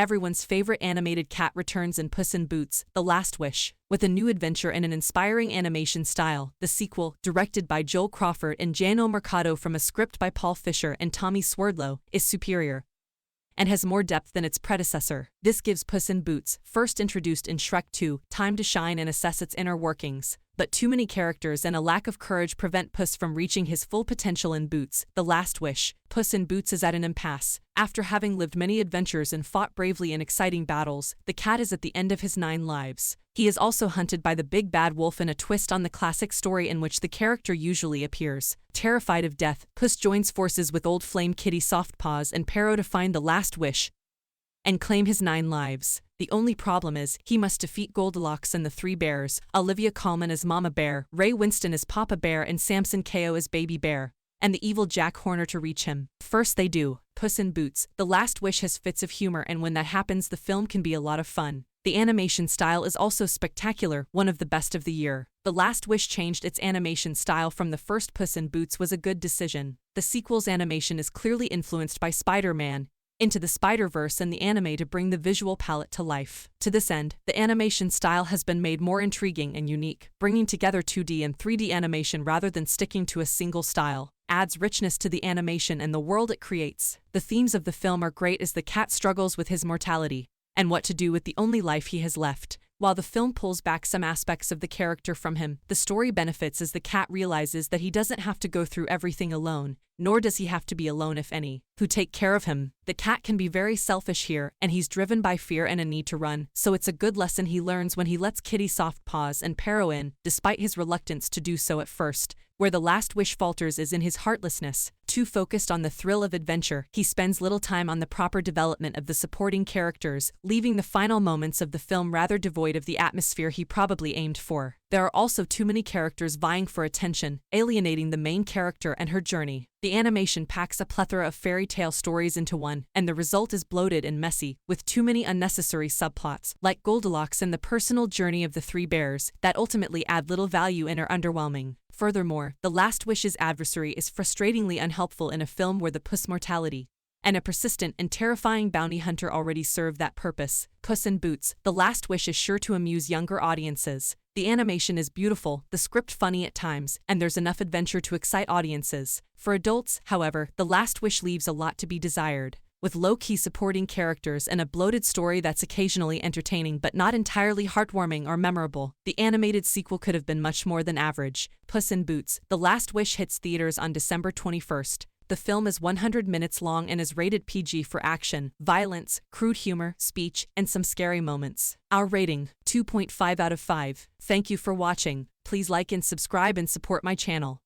everyone's favorite animated cat returns in Puss in Boots: The Last Wish, with a new adventure and an inspiring animation style. The sequel, directed by Joel Crawford and Jano Mercado from a script by Paul Fisher and Tommy Swerdlow, is superior and has more depth than its predecessor. This gives Puss in Boots, first introduced in Shrek 2, time to shine and assess its inner workings. But too many characters and a lack of courage prevent Puss from reaching his full potential in Boots: The Last Wish. Puss in Boots is at an impasse. After having lived many adventures and fought bravely in exciting battles, the cat is at the end of his 9 lives. He is also hunted by the big bad wolf in a twist on the classic story in which the character usually appears. Terrified of death, Puss joins forces with Old Flame Kitty Softpaws and Perro to find the last wish and claim his 9 lives. The only problem is, he must defeat Goldilocks and the 3 bears, Olivia Colman as Mama Bear, Ray Winston as Papa Bear and Samson Kao as Baby Bear, and the evil Jack Horner to reach him. First they do. Puss in Boots: The Last Wish has fits of humor, and when that happens the film can be a lot of fun. The animation style is also spectacular, one of the best of the year. The Last Wish changed its animation style from the first Puss in Boots was a good decision. The sequel's animation is clearly influenced by Spider-Man, Into the Spider-Verse and the anime to bring the visual palette to life. To this end, the animation style has been made more intriguing and unique. Bringing together 2D and 3D animation rather than sticking to a single style adds richness to the animation and the world it creates. The themes of the film are great as the cat struggles with his mortality and what to do with the only life he has left. While the film pulls back some aspects of the character from him, the story benefits as the cat realizes that he doesn't have to go through everything alone, nor does he have to be alone if any who take care of him. The cat can be very selfish here, and he's driven by fear and a need to run, so it's a good lesson he learns when he lets Kitty Softpaws and Perro in, despite his reluctance to do so at first. Where The Last Wish falters is in his heartlessness. Too focused on the thrill of adventure, he spends little time on the proper development of the supporting characters, leaving the final moments of the film rather devoid of the atmosphere he probably aimed for. There are also too many characters vying for attention, alienating the main character and her journey. The animation packs a plethora of fairy tale stories into one, and the result is bloated and messy, with too many unnecessary subplots, like Goldilocks and the personal journey of the 3 bears, that ultimately add little value and are underwhelming. Furthermore, The Last Wish's adversary is frustratingly unhelpful in a film where the Puss mortality and a persistent and terrifying bounty hunter already serve that purpose. Puss in Boots: The Last Wish is sure to amuse younger audiences. The animation is beautiful, the script funny at times, and there's enough adventure to excite audiences. For adults, however, The Last Wish leaves a lot to be desired. With low-key supporting characters and a bloated story that's occasionally entertaining but not entirely heartwarming or memorable, the animated sequel could have been much more than average. Puss in Boots: The Last Wish hits theaters on December 21st. The film is 100 minutes long and is rated PG for action, violence, crude humor, speech, and some scary moments. Our rating: 2.5 out of 5. Thank you for watching. Please like and subscribe and support my channel.